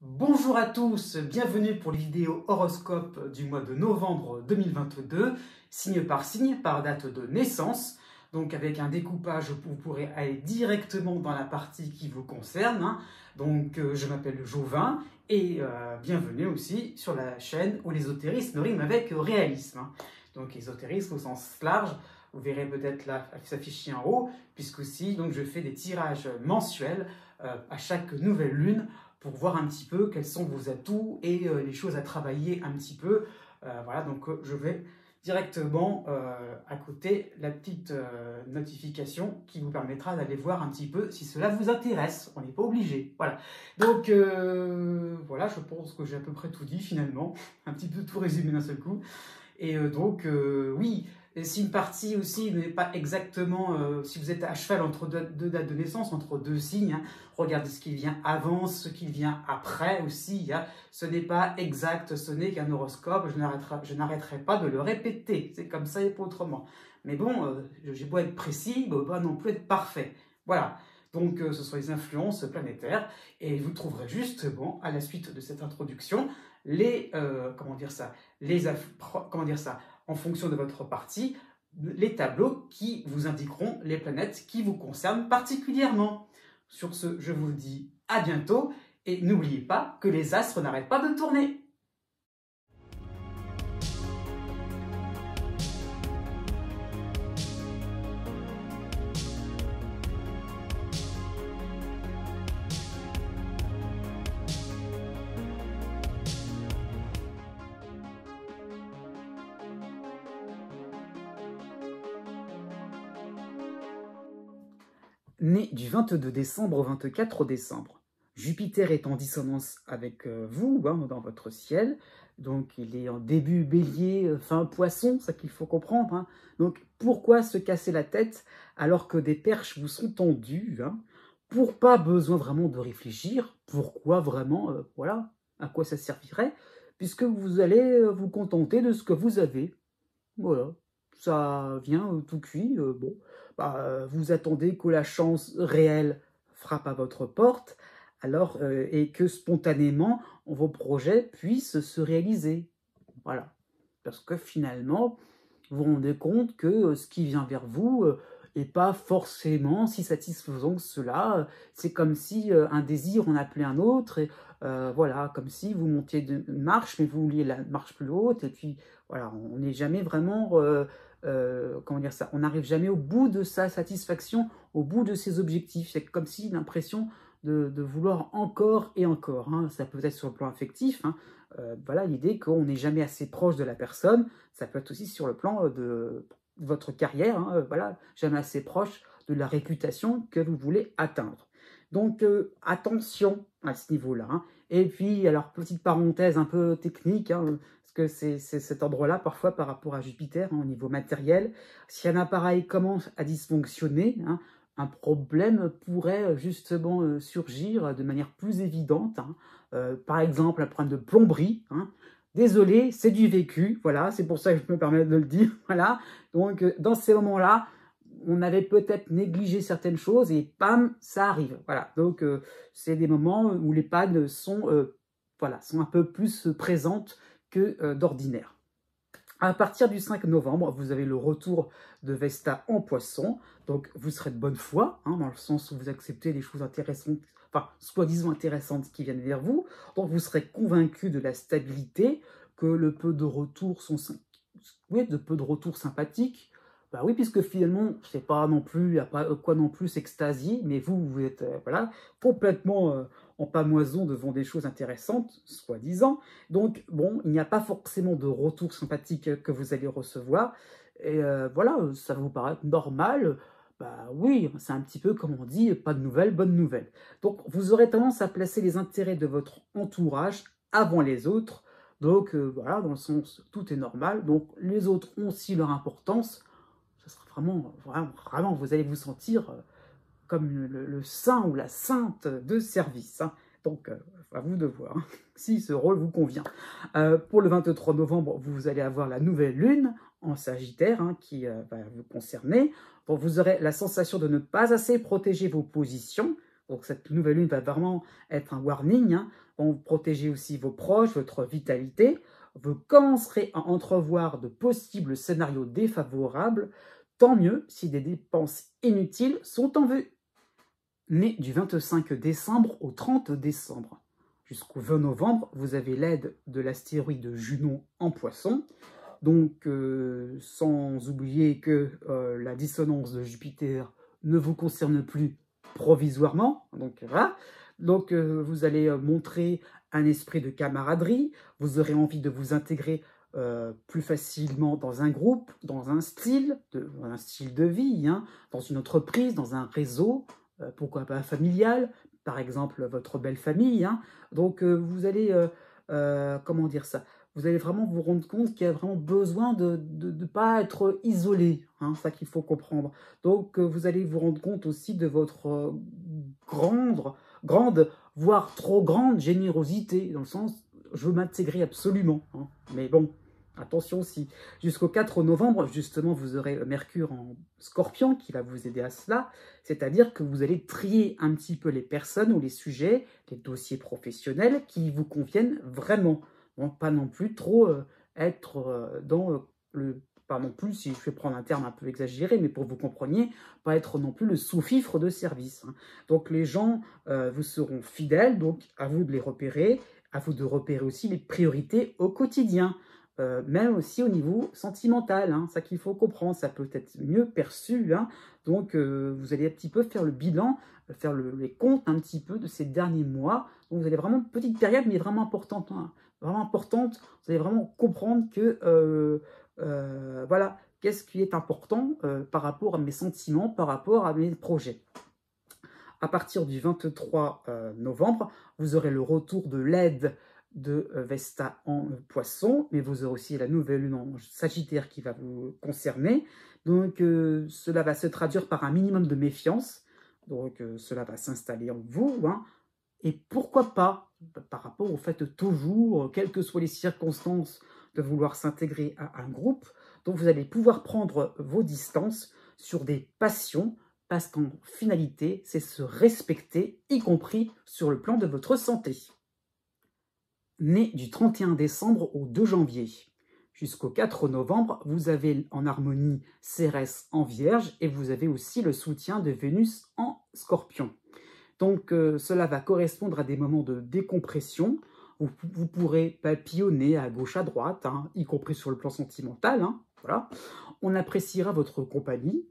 Bonjour à tous, bienvenue pour les vidéos horoscope du mois de novembre 2022, signe par date de naissance, donc avec un découpage où vous pourrez aller directement dans la partie qui vous concerne. Donc je m'appelle Jovin et bienvenue aussi sur la chaîne où l'ésotérisme rime avec réalisme. Donc ésotérisme au sens large, vous verrez peut-être là s'afficher en haut, puisque aussi donc, je fais des tirages mensuels à chaque nouvelle lune, pour voir un petit peu quels sont vos atouts et les choses à travailler un petit peu. Voilà, donc je vais directement à côté la petite notification qui vous permettra d'aller voir un petit peu si cela vous intéresse. On n'est pas obligé. Voilà. Donc voilà, je pense que j'ai à peu près tout dit finalement. Un petit peu tout résumé d'un seul coup. Et donc oui. Et si une partie aussi n'est pas exactement, si vous êtes à cheval entre deux dates de naissance, entre deux signes, regardez ce qui vient avant, ce qui vient après aussi. Ce n'est pas exact, ce n'est qu'un horoscope, je n'arrêterai pas de le répéter. C'est comme ça et pas autrement. Mais bon, j'ai beau être précis, pas non plus être parfait. Voilà. Donc ce sont les influences planétaires. Et vous trouverez justement, à la suite de cette introduction, en fonction de votre partie, les tableaux qui vous indiqueront les planètes qui vous concernent particulièrement. Sur ce, je vous dis à bientôt et n'oubliez pas que les astres n'arrêtent pas de tourner. Né du 22 décembre au 24 décembre. Jupiter est en dissonance avec vous, dans votre ciel. Donc, il est en début bélier, fin poisson, c'est ça qu'il faut comprendre. Donc, pourquoi se casser la tête alors que des perches vous sont tendues pour pas besoin vraiment de réfléchir. Pourquoi vraiment, voilà, à quoi ça servirait, puisque vous allez vous contenter de ce que vous avez. Voilà, ça vient tout cuit. Vous attendez que la chance réelle frappe à votre porte, alors et que spontanément vos projets puissent se réaliser. Voilà, parce que finalement, vous vous rendez compte que ce qui vient vers vous n'est pas forcément si satisfaisant que cela. C'est comme si un désir en appelait un autre, et voilà, comme si vous montiez d'une marche, mais vous vouliez la marche plus haute, et puis voilà, on n'est jamais vraiment, comment dire ça, on n'arrive jamais au bout de sa satisfaction, au bout de ses objectifs. C'est comme si l'impression de vouloir encore et encore. Ça peut être sur le plan affectif, voilà, l'idée qu'on n'est jamais assez proche de la personne. Ça peut être aussi sur le plan de votre carrière, voilà, jamais assez proche de la réputation que vous voulez atteindre. Donc attention à ce niveau-là. Et puis, alors, petite parenthèse un peu technique, parce que c'est cet endroit-là, parfois, par rapport à Jupiter, au niveau matériel. Si un appareil commence à dysfonctionner, un problème pourrait justement surgir de manière plus évidente. Par exemple, un problème de plomberie. Désolé, c'est du vécu. Voilà, c'est pour ça que je me permets de le dire. Voilà. Donc, dans ces moments-là, on avait peut-être négligé certaines choses et pam, ça arrive. Voilà. Donc, c'est des moments où les pannes sont un peu plus présentes que d'ordinaire. À partir du 5 novembre, vous avez le retour de Vesta en poisson. Donc, vous serez de bonne foi, dans le sens où vous acceptez les choses intéressantes, enfin, soi-disant intéressantes qui viennent vers vous. Donc, vous serez convaincu de la stabilité, que le peu de retours sont sympathiques. Bah oui, puisque finalement, c'est pas non plus, il n'y a pas quoi non plus s'extasier, mais vous êtes voilà, complètement en pamoison devant des choses intéressantes, soi-disant. Donc, bon, il n'y a pas forcément de retour sympathique que vous allez recevoir. Et voilà, ça vous paraît normal. Bah oui, c'est un petit peu comme on dit, pas de nouvelles, bonne nouvelle. Donc, vous aurez tendance à placer les intérêts de votre entourage avant les autres. Donc, voilà, dans le sens, tout est normal. Donc, les autres ont aussi leur importance. Ça sera vraiment, vous allez vous sentir comme le saint ou la sainte de service. Donc, à vous de voir si ce rôle vous convient. Pour le 23 novembre, vous allez avoir la nouvelle lune en Sagittaire qui va vous concerner. Donc, vous aurez la sensation de ne pas assez protéger vos positions. Donc cette nouvelle lune va vraiment être un warning, hein. Vous protégez aussi vos proches, votre vitalité. Vous commencerez à entrevoir de possibles scénarios défavorables. Tant mieux si des dépenses inutiles sont en vue. Né du 25 décembre au 30 décembre. Jusqu'au 20 novembre, vous avez l'aide de l'astéroïde Junon en Poisson. Donc, sans oublier que la dissonance de Jupiter ne vous concerne plus provisoirement. Donc, voilà. Donc, vous allez montrer un esprit de camaraderie. Vous aurez envie de vous intégrer plus facilement dans un groupe, dans un style de vie, hein, dans une entreprise, dans un réseau, pourquoi pas familial, par exemple votre belle famille. Hein. Donc, vous allez, comment dire ça, vous allez vraiment vous rendre compte qu'il y a vraiment besoin de ne pas être isolé, hein, ça qu'il faut comprendre. Donc, vous allez vous rendre compte aussi de votre grande, voire trop grande générosité, dans le sens, je veux m'intégrer absolument. Hein. Mais bon, attention aussi. Jusqu'au 4 novembre, justement, vous aurez Mercure en Scorpion qui va vous aider à cela. C'est-à-dire que vous allez trier un petit peu les personnes ou les sujets, les dossiers professionnels qui vous conviennent vraiment. Donc, pas non plus trop être dans le... Pas non plus, si je vais prendre un terme un peu exagéré, mais pour que vous compreniez, pas être non plus le sous-fifre de service. Hein. Donc, les gens vous seront fidèles, donc à vous de les repérer, à vous de repérer aussi les priorités au quotidien. Même aussi au niveau sentimental, hein, ça qu'il faut comprendre, ça peut être mieux perçu, hein, donc vous allez un petit peu faire le bilan, faire les comptes un petit peu de ces derniers mois, donc vous allez vraiment, une petite période mais vraiment importante, hein, vraiment importante, vous allez vraiment comprendre que, voilà, qu'est-ce qui est important par rapport à mes sentiments, par rapport à mes projets. À partir du 23 novembre, vous aurez le retour de l'aide de Vesta en Poisson, mais vous aurez aussi la nouvelle lune en Sagittaire qui va vous concerner. Donc, cela va se traduire par un minimum de méfiance. Donc, cela va s'installer en vous. Hein. Et pourquoi pas, par rapport au fait toujours, quelles que soient les circonstances, de vouloir s'intégrer à un groupe, donc vous allez pouvoir prendre vos distances sur des passions, parce qu'en finalité, c'est se respecter, y compris sur le plan de votre santé. Né du 31 décembre au 2 janvier. Jusqu'au 4 novembre, vous avez en harmonie Cérès en Vierge et vous avez aussi le soutien de Vénus en Scorpion. Donc cela va correspondre à des moments de décompression. Vous pourrez papillonner à gauche, à droite, hein, y compris sur le plan sentimental. Hein, voilà. On appréciera votre compagnie.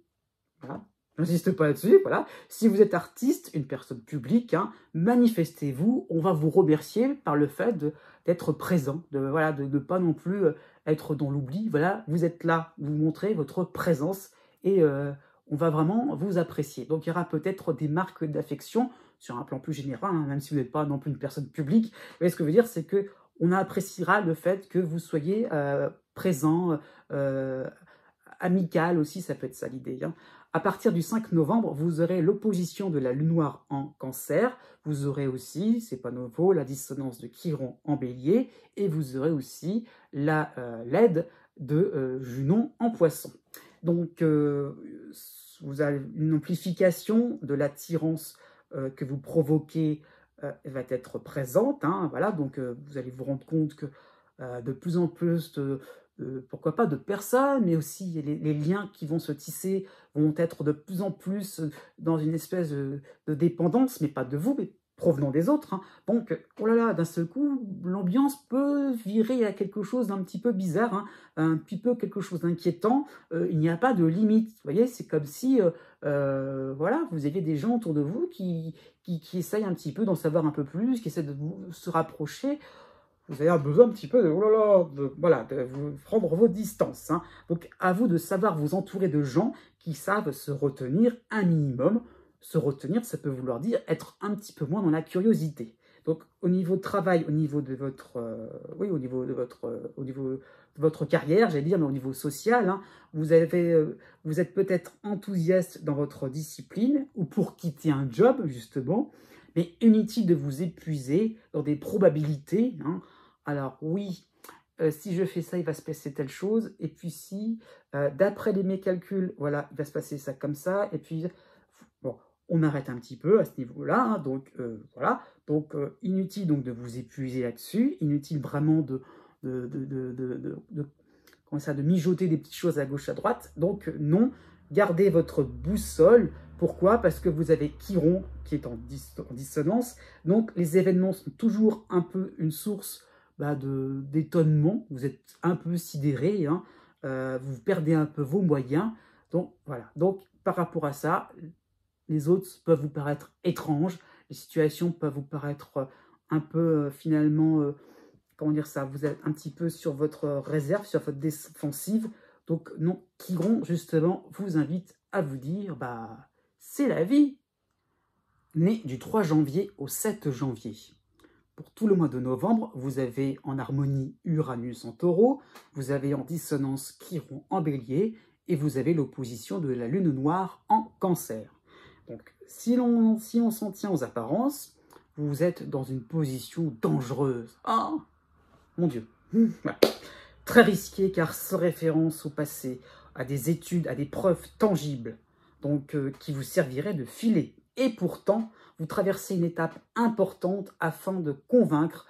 Voilà. J'insiste pas là-dessus, voilà. Si vous êtes artiste, une personne publique, hein, manifestez-vous. On va vous remercier par le fait d'être présent, de voilà, de pas non plus être dans l'oubli. Voilà, vous êtes là, vous montrez votre présence et on va vraiment vous apprécier. Donc il y aura peut-être des marques d'affection sur un plan plus général, hein, même si vous n'êtes pas non plus une personne publique. Mais ce que je veux dire, c'est que on appréciera le fait que vous soyez présent, amical aussi, ça peut être ça l'idée. Hein. À partir du 5 novembre, vous aurez l'opposition de la lune noire en Cancer. Vous aurez aussi, c'est pas nouveau, la dissonance de Chiron en Bélier. Et vous aurez aussi l'aide de Junon en Poisson. Donc, vous avez une amplification de l'attirance que vous provoquez va être présente. Hein, voilà, donc, vous allez vous rendre compte que de plus en plus pourquoi pas de personnes, mais aussi les liens qui vont se tisser vont être de plus en plus dans une espèce de dépendance, mais pas de vous, mais provenant des autres. Hein. Donc, oh là là, d'un seul coup, l'ambiance peut virer à quelque chose d'un petit peu bizarre, hein, un petit peu quelque chose d'inquiétant. Il n'y a pas de limite. Vous voyez, c'est comme si, voilà, vous aviez des gens autour de vous qui essayent un petit peu d'en savoir un peu plus, qui essaient de se rapprocher. Vous avez besoin un petit peu de, oh là là, voilà, de vous prendre vos distances. Hein. Donc, à vous de savoir vous entourer de gens qui savent se retenir un minimum. Se retenir, ça peut vouloir dire être un petit peu moins dans la curiosité. Donc, au niveau de travail, au niveau de votre, oui, au niveau de votre carrière, j'allais dire, mais au niveau social, hein, vous êtes peut-être enthousiaste dans votre discipline ou pour quitter un job, justement, mais inutile de vous épuiser dans des probabilités. Hein. Alors oui, si je fais ça, il va se passer telle chose. Et puis si, d'après mes calculs, voilà, il va se passer ça comme ça. Et puis, bon, on arrête un petit peu à ce niveau-là, hein, donc voilà. Donc inutile donc de vous épuiser là-dessus, inutile vraiment comment ça, de mijoter des petites choses à gauche, à droite. Donc non, gardez votre boussole. Pourquoi? Parce que vous avez Chiron qui est en dissonance. Donc les événements sont toujours un peu une source d'étonnement. Vous êtes un peu sidéré, hein. Vous perdez un peu vos moyens. Donc voilà. Donc par rapport à ça, les autres peuvent vous paraître étranges. Les situations peuvent vous paraître un peu finalement... comment dire ça, vous êtes un petit peu sur votre réserve, sur votre défensive. Donc non, Chiron, justement, vous invite à vous dire, c'est la vie. Né du 3 janvier au 7 janvier. Pour tout le mois de novembre, vous avez en harmonie Uranus en taureau, vous avez en dissonance Chiron en bélier, et vous avez l'opposition de la lune noire en cancer. Donc si l'on s'en tient aux apparences, vous êtes dans une position dangereuse. Ah, mon Dieu. Voilà. Très risqué car sans référence au passé, à des études, à des preuves tangibles, donc qui vous serviraient de filet. Et pourtant, vous traversez une étape importante afin de convaincre,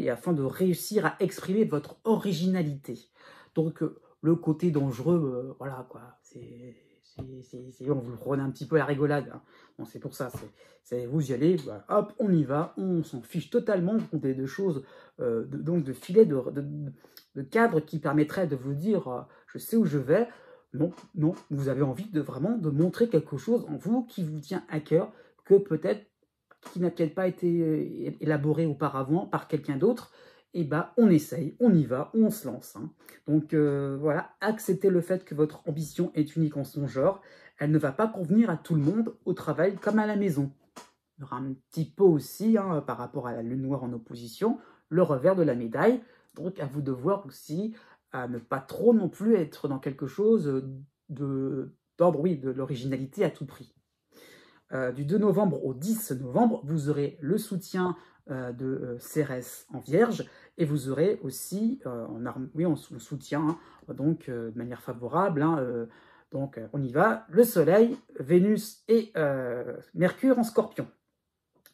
afin de réussir à exprimer votre originalité. Donc le côté dangereux, voilà quoi, on vous le prenez un petit peu à la rigolade. Hein. Bon, c'est pour ça, vous y allez, hop, on y va, on s'en fiche totalement des choses, donc de filet, de cadre qui permettrait de vous dire je sais où je vais. Non, non, vous avez envie vraiment de montrer quelque chose en vous qui vous tient à cœur, qui n'a peut-être pas été élaboré auparavant par quelqu'un d'autre. Et on essaye, on y va, on se lance. Hein. Donc voilà, acceptez le fait que votre ambition est unique en son genre. Elle ne va pas convenir à tout le monde, au travail comme à la maison. Il y aura un petit peu aussi, hein, par rapport à la lune noire en opposition, le revers de la médaille. Donc à vous de voir aussi à ne pas trop non plus être dans quelque chose d'ordre, oui, de l'originalité à tout prix. Du 2 novembre au 10 novembre, vous aurez le soutien de Cérès en Vierge, et vous aurez aussi en soutien, hein, donc de manière favorable, hein, donc on y va, le Soleil, Vénus et Mercure en Scorpion.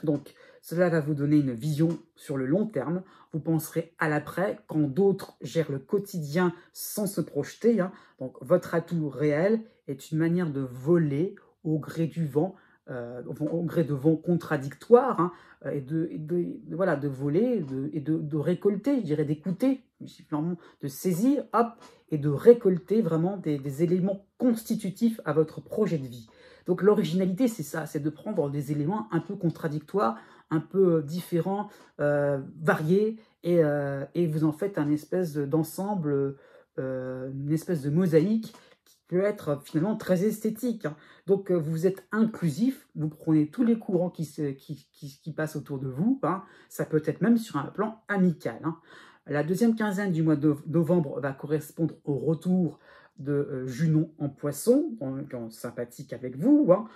Donc cela va vous donner une vision sur le long terme, vous penserez à l'après, quand d'autres gèrent le quotidien sans se projeter, hein. Donc votre atout réel est une manière de voler au gré du vent, au gré de vents contradictoires, hein, et de voler et de récolter, je dirais d'écouter, de saisir, hop, et de récolter vraiment des éléments constitutifs à votre projet de vie. Donc l'originalité, c'est ça, c'est de prendre des éléments un peu contradictoires, un peu différents, variés, et vous en faites un espèce d'ensemble, une espèce de mosaïque qui peut être finalement très esthétique. Hein. Donc vous êtes inclusif, vous prenez tous les courants qui passent autour de vous, hein. Ça peut être même sur un plan amical. Hein. La deuxième quinzaine du mois de novembre va correspondre au retour de Junon en Poisson, en sympathique avec vous, hein.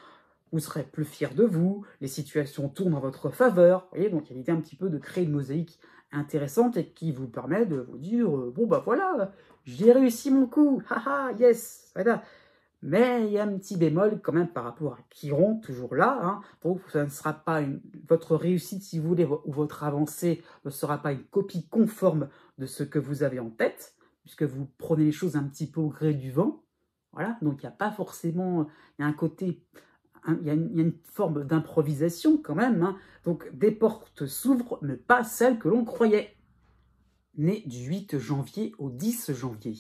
Vous serez plus fier de vous, les situations tournent en votre faveur, vous voyez, donc il y a l'idée un petit peu de créer une mosaïque intéressante et qui vous permet de vous dire bon voilà, j'ai réussi mon coup, haha, yes, voilà. Mais il y a un petit bémol quand même par rapport à Chiron, toujours là, hein. Donc ça ne sera pas votre réussite, si vous voulez, ou votre avancée ne sera pas une copie conforme de ce que vous avez en tête, puisque vous prenez les choses un petit peu au gré du vent. Voilà, donc il n'y a pas forcément, il y a un côté, il y a une forme d'improvisation quand même, hein. Donc des portes s'ouvrent, mais pas celles que l'on croyait. Né du 8 janvier au 10 janvier,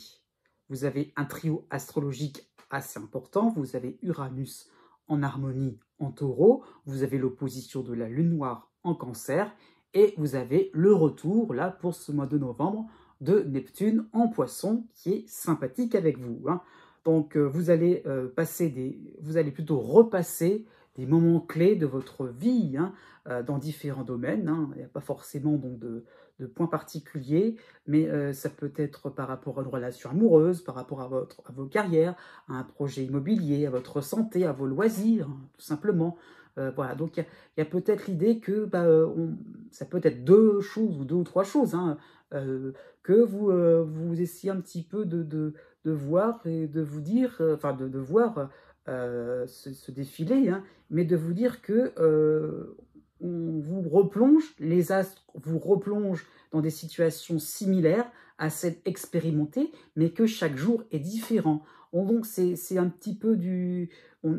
vous avez un trio astrologique assez important. Vous avez Uranus en harmonie en taureau, vous avez l'opposition de la lune noire en cancer, et vous avez le retour, là, pour ce mois de novembre, de Neptune en poisson, qui est sympathique avec vous. Hein. Donc, vous allez plutôt repasser des moments clés de votre vie, hein, dans différents domaines. Hein. Il n'y a pas forcément donc de points particuliers, mais ça peut être par rapport à une relation amoureuse, par rapport à vos carrières, à un projet immobilier, à votre santé, à vos loisirs, hein, tout simplement. Voilà, donc il y a peut-être l'idée que ça peut être deux choses ou deux ou trois choses, hein, que vous essayez un petit peu de voir et de vous dire, enfin de voir ce défilé, hein, mais de vous dire que on vous replonge, les astres vous replongent dans des situations similaires à celles expérimentées, mais que chaque jour est différent. Donc c'est un petit peu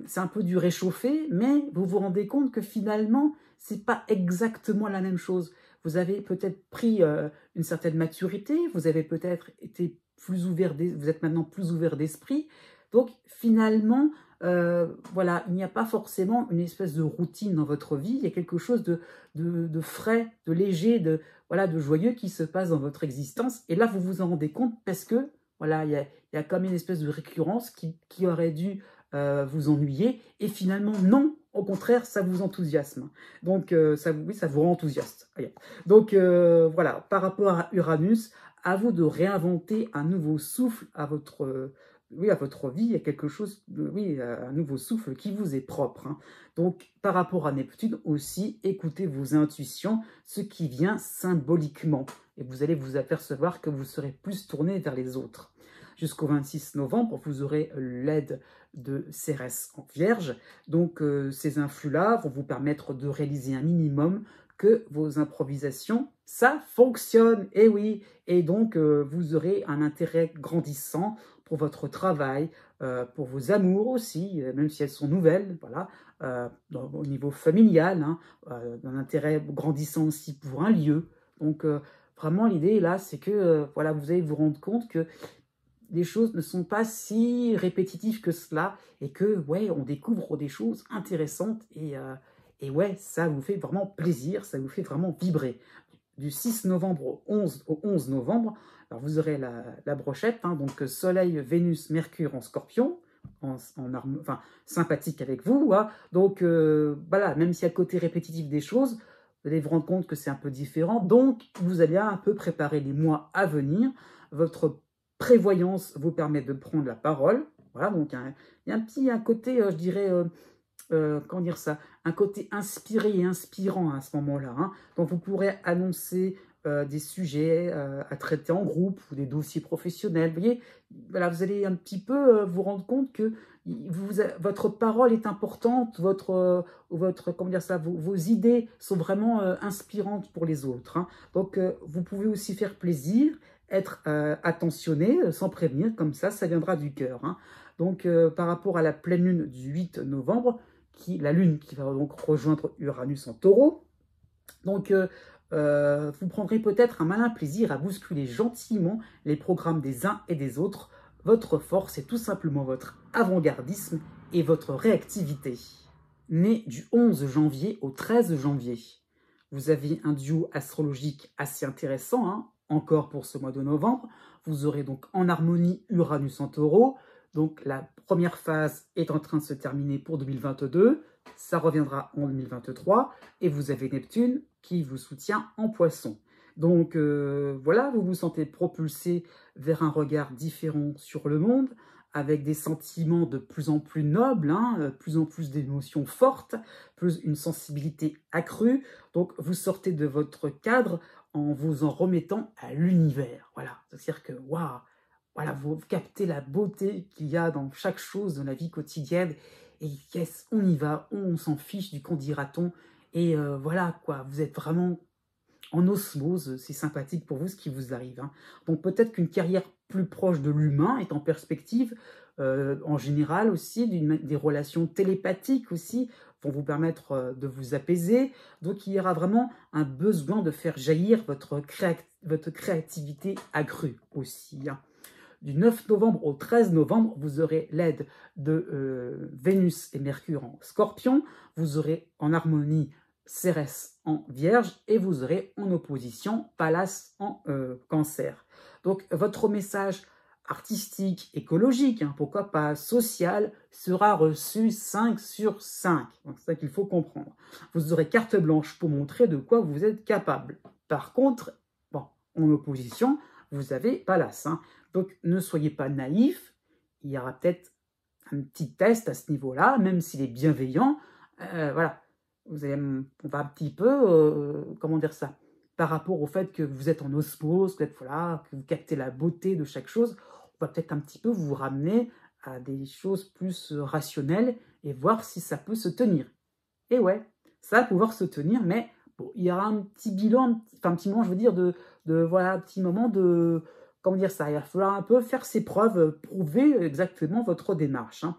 c'est un peu du réchauffé, mais vous vous rendez compte que finalement, c'est pas exactement la même chose. Vous avez peut-être pris une certaine maturité, vous avez peut-être été plus ouvert, vous êtes maintenant plus ouvert d'esprit. Donc finalement, voilà, il n'y a pas forcément une espèce de routine dans votre vie, il y a quelque chose de frais, de léger, voilà, de joyeux qui se passe dans votre existence. Et là, vous vous en rendez compte parce que, voilà, il y a comme une espèce de récurrence qui aurait dû vous ennuyer. Et finalement, non, au contraire, ça vous enthousiasme. Donc, oui, ça vous rend enthousiaste. Donc, voilà, par rapport à Uranus, à vous de réinventer un nouveau souffle à votre oui, à votre vie, il y a quelque chose, oui, un nouveau souffle qui vous est propre. Hein. Donc, par rapport à Neptune aussi, écoutez vos intuitions, ce qui vient symboliquement. Et vous allez vous apercevoir que vous serez plus tourné vers les autres. Jusqu'au 26 novembre, vous aurez l'aide de Cérès en Vierge. Donc, ces influx-là vont vous permettre de réaliser un minimum que vos improvisations, ça fonctionne, et oui. Et donc, vous aurez un intérêt grandissant pour votre travail, pour vos amours aussi, même si elles sont nouvelles, voilà, au niveau familial, hein, un intérêt grandissant aussi pour un lieu. Donc, vraiment, l'idée, là, c'est que voilà, vous allez vous rendre compte que les choses ne sont pas si répétitives que cela, et que, ouais, on découvre des choses intéressantes, et ouais, ça vous fait vraiment plaisir, ça vous fait vraiment vibrer. Du 6 novembre au 11 novembre, alors vous aurez la brochette, hein, donc Soleil, Vénus, Mercure en Scorpion, enfin, sympathique avec vous. Hein. Donc voilà, même s'il y a le côté répétitif des choses, vous allez vous rendre compte que c'est un peu différent. Donc vous allez un peu préparer les mois à venir. Votre prévoyance vous permet de prendre la parole. Voilà, donc il y a un côté, je dirais, comment dire ça, un côté inspiré et inspirant à ce moment-là. Hein. Donc vous pourrez annoncer des sujets à traiter en groupe ou des dossiers professionnels. Vous voyez, voilà, vous allez un petit peu vous rendre compte que votre parole est importante, comment dire ça, vos idées sont vraiment inspirantes pour les autres. Hein. Donc vous pouvez aussi faire plaisir, être attentionné sans prévenir, comme ça viendra du cœur. Hein. Donc par rapport à la pleine lune du 8 novembre, la Lune qui va donc rejoindre Uranus en Taureau. Donc, vous prendrez peut-être un malin plaisir à bousculer gentiment les programmes des uns et des autres. Votre force est tout simplement votre avant-gardisme et votre réactivité. Né du 11 janvier au 13 janvier, vous avez un duo astrologique assez intéressant, hein, encore pour ce mois de novembre. Vous aurez donc en harmonie Uranus en Taureau. Donc la première phase est en train de se terminer pour 2022, ça reviendra en 2023, et vous avez Neptune qui vous soutient en Poisson. Donc voilà, vous vous sentez propulsé vers un regard différent sur le monde, avec des sentiments de plus en plus nobles, hein, plus en plus d'émotions fortes, plus une sensibilité accrue. Donc vous sortez de votre cadre en vous en remettant à l'univers. Voilà, c'est-à-dire que waouh, voilà, vous captez la beauté qu'il y a dans chaque chose de la vie quotidienne. Et yes, on y va, on s'en fiche du qu'en dira-t-on. Et voilà, quoi, vous êtes vraiment en osmose, c'est sympathique pour vous ce qui vous arrive. Hein. Donc peut-être qu'une carrière plus proche de l'humain est en perspective, en général aussi, des relations télépathiques aussi, vont vous permettre de vous apaiser. Donc il y aura vraiment un besoin de faire jaillir votre créativité accrue aussi. Hein. Du 9 novembre au 13 novembre, vous aurez l'aide de Vénus et Mercure en Scorpion, vous aurez en harmonie Cérès en Vierge et vous aurez en opposition Pallas en Cancer. Donc votre message artistique, écologique, hein, pourquoi pas social, sera reçu 5 sur 5. Donc c'est ça qu'il faut comprendre. Vous aurez carte blanche pour montrer de quoi vous êtes capable. Par contre, bon, en opposition, vous avez Pallas. Hein. Donc ne soyez pas naïfs, il y aura peut-être un petit test à ce niveau-là, même s'il est bienveillant. Voilà, on va un petit peu, comment dire ça, par rapport au fait que vous êtes en osmose, voilà, que vous captez la beauté de chaque chose, on va peut-être un petit peu vous ramener à des choses plus rationnelles et voir si ça peut se tenir. Et ouais, ça va pouvoir se tenir, mais bon, il y aura un petit bilan, un petit moment, je veux dire, voilà, un petit moment de, comment dire ça, il va falloir un peu faire ses preuves, prouver exactement votre démarche, hein.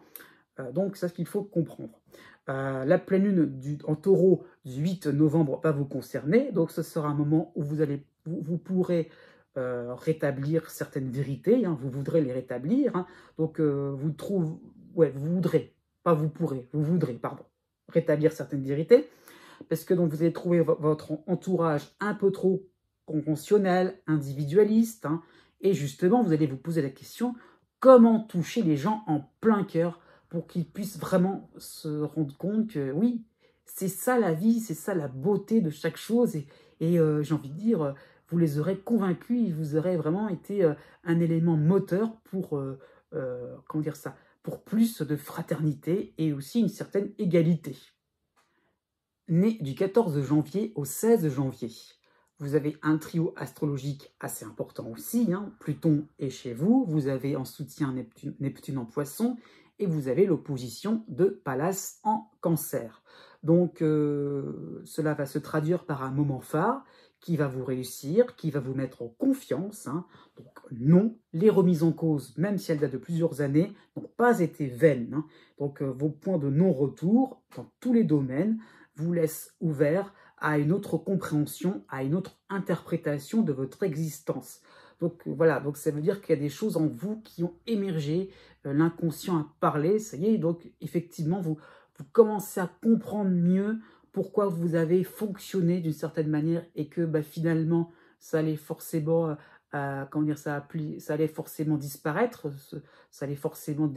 Donc, c'est ce qu'il faut comprendre. La pleine lune en taureau du 8 novembre va vous concerner, donc ce sera un moment où vous pourrez rétablir certaines vérités, hein, vous voudrez les rétablir, hein. Donc vous voudrez, pas vous pourrez, vous voudrez, pardon, rétablir certaines vérités, parce que donc vous allez trouver votre entourage un peu trop conventionnel, individualiste, hein, et justement vous allez vous poser la question, comment toucher les gens en plein cœur pour qu'ils puissent vraiment se rendre compte que oui, c'est ça la vie, c'est ça la beauté de chaque chose, et j'ai envie de dire, vous les aurez convaincus, et vous aurez vraiment été un élément moteur pour, comment dire ça, pour plus de fraternité et aussi une certaine égalité. Né du 14 janvier au 16 janvier, vous avez un trio astrologique assez important aussi, hein. Pluton est chez vous, vous avez en soutien Neptune en Poisson, et vous avez l'opposition de Pallas en Cancer. Donc cela va se traduire par un moment phare qui va vous réussir, qui va vous mettre en confiance, hein. Donc non, les remises en cause, même si elles datent de plusieurs années, n'ont pas été vaines, hein. Donc vos points de non-retour dans tous les domaines vous laissent ouvert à une autre compréhension, à une autre interprétation de votre existence. Donc voilà, donc ça veut dire qu'il y a des choses en vous qui ont émergé, l'inconscient a parlé, ça y est, donc effectivement vous commencez à comprendre mieux pourquoi vous avez fonctionné d'une certaine manière et que finalement ça allait forcément, comment dire, ça allait forcément disparaître, ça allait forcément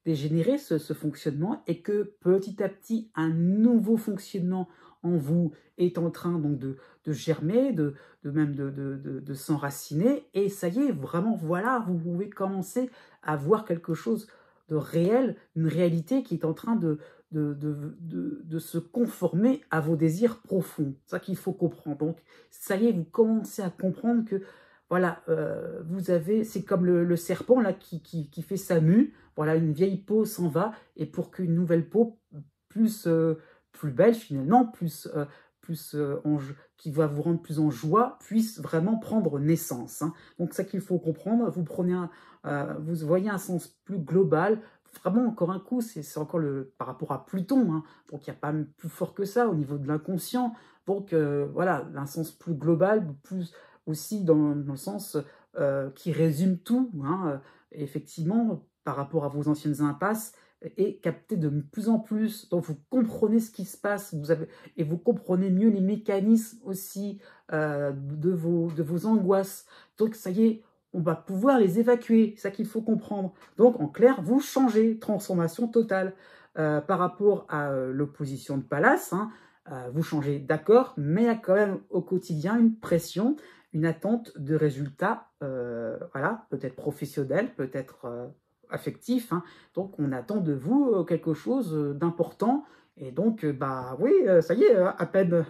dégénérer ce fonctionnement, et que petit à petit un nouveau fonctionnement en vous est en train donc de germer, de s'enraciner, et ça y est, vraiment, voilà, vous pouvez commencer à voir quelque chose de réel, une réalité qui est en train de se conformer à vos désirs profonds. C'est ça qu'il faut comprendre. Donc, ça y est, vous commencez à comprendre que, voilà, c'est comme le serpent là qui fait sa mue. Voilà, une vieille peau s'en va, et pour qu'une nouvelle peau plus belle finalement, qui va vous rendre plus en joie, puisse vraiment prendre naissance, hein. Donc, c'est ça qu'il faut comprendre. Vous voyez un sens plus global. Vraiment, encore un coup, c'est encore par rapport à Pluton, hein. Donc il n'y a pas plus fort que ça au niveau de l'inconscient. Donc voilà, un sens plus global, plus aussi dans le sens qui résume tout, hein. Effectivement, par rapport à vos anciennes impasses, et capté de plus en plus. Donc vous comprenez ce qui se passe, et vous comprenez mieux les mécanismes aussi de vos angoisses. Donc ça y est, on va pouvoir les évacuer, c'est ça qu'il faut comprendre. Donc, en clair, vous changez, transformation totale. Par rapport à l'opposition de Pallas, hein, vous changez, d'accord, mais il y a quand même au quotidien une pression, une attente de résultats, voilà, peut-être professionnels, peut-être affectifs, hein. Donc, on attend de vous quelque chose d'important. Et donc, oui, ça y est, à peine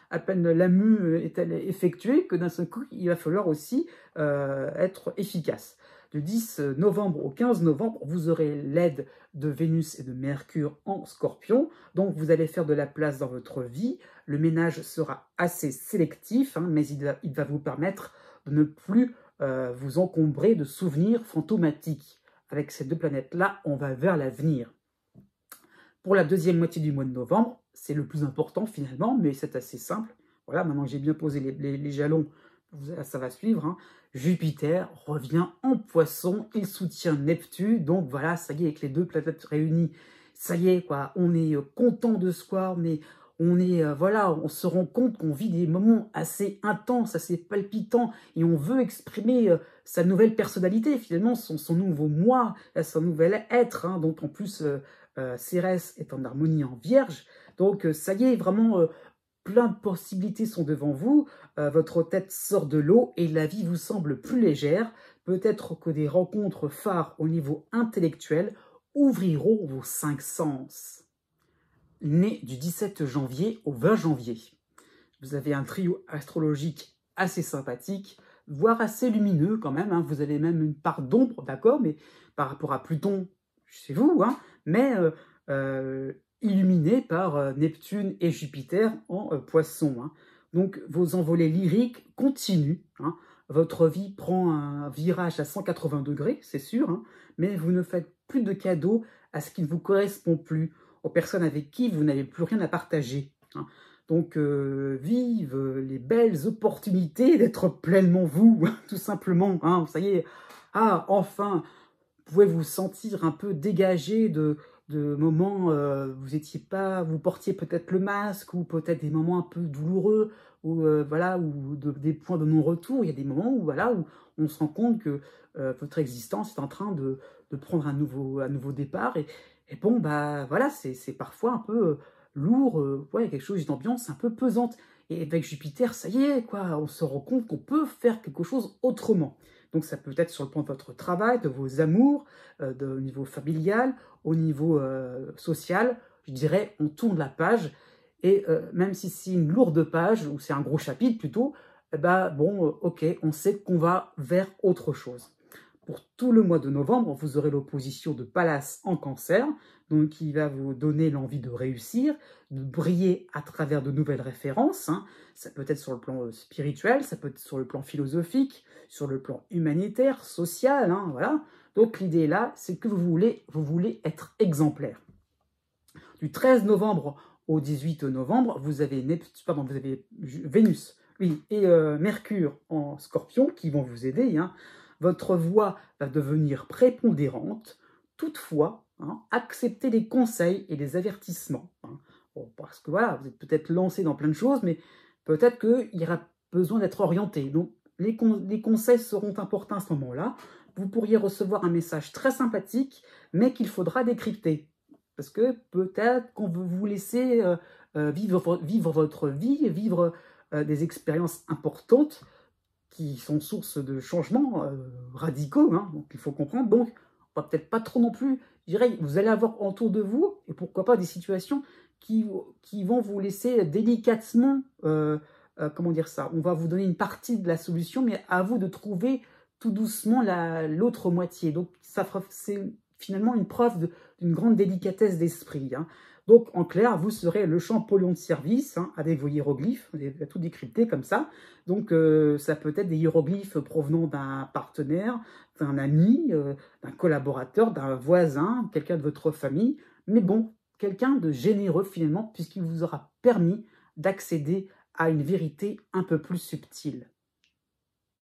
la mue est-elle effectuée que d'un seul coup, il va falloir aussi être efficace. Du 10 novembre au 15 novembre, vous aurez l'aide de Vénus et de Mercure en Scorpion. Donc, vous allez faire de la place dans votre vie. Le ménage sera assez sélectif, hein, mais il va vous permettre de ne plus vous encombrer de souvenirs fantomatiques. Avec ces deux planètes-là, on va vers l'avenir. Pour la deuxième moitié du mois de novembre, c'est le plus important finalement, mais c'est assez simple. Voilà, maintenant que j'ai bien posé les jalons, ça va suivre, hein. Jupiter revient en Poisson, il soutient Neptune, donc voilà, ça y est, avec les deux planètes réunies, ça y est, quoi, on est content de soi, voilà, on se rend compte qu'on vit des moments assez intenses, assez palpitants, et on veut exprimer sa nouvelle personnalité, finalement, son nouveau moi, son nouvel être, hein. Donc en plus, Cérès est en harmonie en Vierge, donc ça y est, vraiment, plein de possibilités sont devant vous, votre tête sort de l'eau et la vie vous semble plus légère. Peut-être que des rencontres phares au niveau intellectuel ouvriront vos 5 sens. Né du 17 janvier au 20 janvier, vous avez un trio astrologique assez sympathique. voire assez lumineux quand même, hein. Vous avez même une part d'ombre, d'accord, mais par rapport à Pluton, chez vous, hein, mais illuminé par Neptune et Jupiter en Poisson, hein. Donc vos envolées lyriques continuent, hein. Votre vie prend un virage à 180 degrés, c'est sûr, hein, mais vous ne faites plus de cadeaux à ce qui ne vous correspond plus, aux personnes avec qui vous n'avez plus rien à partager, hein. Donc, vive les belles opportunités d'être pleinement vous, tout simplement, hein. Ça y est, ah, enfin, vous pouvez vous sentir un peu dégagé de moments, vous portiez peut-être le masque, ou peut-être des moments un peu douloureux, ou voilà, ou des points de non-retour. Il y a des moments où, voilà, où on se rend compte que votre existence est en train de prendre un nouveau départ, et bon, bah voilà, c'est parfois un peu lourd, ouais, quelque chose d'ambiance un peu pesante. Et avec Jupiter, ça y est, quoi, on se rend compte qu'on peut faire quelque chose autrement. Donc ça peut être sur le plan de votre travail, de vos amours, au niveau familial, au niveau social. Je dirais, on tourne la page, et même si c'est une lourde page, ou c'est un gros chapitre plutôt, eh ben, bon, ok, on sait qu'on va vers autre chose. Pour tout le mois de novembre, vous aurez l'opposition de Pallas en Cancer, donc qui va vous donner l'envie de réussir, de briller à travers de nouvelles références, hein. Ça peut être sur le plan spirituel, ça peut être sur le plan philosophique, sur le plan humanitaire, social, hein, voilà. Donc l'idée là, c'est que vous voulez être exemplaire. Du 13 novembre au 18 novembre, vous avez Vénus, oui, et Mercure en Scorpion qui vont vous aider, hein. Votre voix va devenir prépondérante. Toutefois, hein, acceptez les conseils et les avertissements, hein. Bon, parce que voilà, vous êtes peut-être lancé dans plein de choses, mais peut-être qu'il y aura besoin d'être orienté. Donc, les conseils seront importants à ce moment-là. Vous pourriez recevoir un message très sympathique, mais qu'il faudra décrypter. Parce que peut-être qu'on veut vous laisser vivre votre vie, vivre des expériences importantes qui sont source de changements radicaux, hein, donc il faut comprendre. Donc, on va peut-être pas trop non plus, je dirais, vous allez avoir autour de vous, et pourquoi pas des situations qui vont vous laisser délicatement, comment dire ça, on va vous donner une partie de la solution, mais à vous de trouver tout doucement l'autre moitié. Donc, c'est finalement une preuve d'une grande délicatesse d'esprit, hein. Donc, en clair, vous serez le Champollion de service, hein, avec vos hiéroglyphes, vous avez tout décrypté comme ça. Donc, ça peut être des hiéroglyphes provenant d'un partenaire, d'un ami, d'un collaborateur, d'un voisin, quelqu'un de votre famille, mais bon, quelqu'un de généreux finalement, puisqu'il vous aura permis d'accéder à une vérité un peu plus subtile.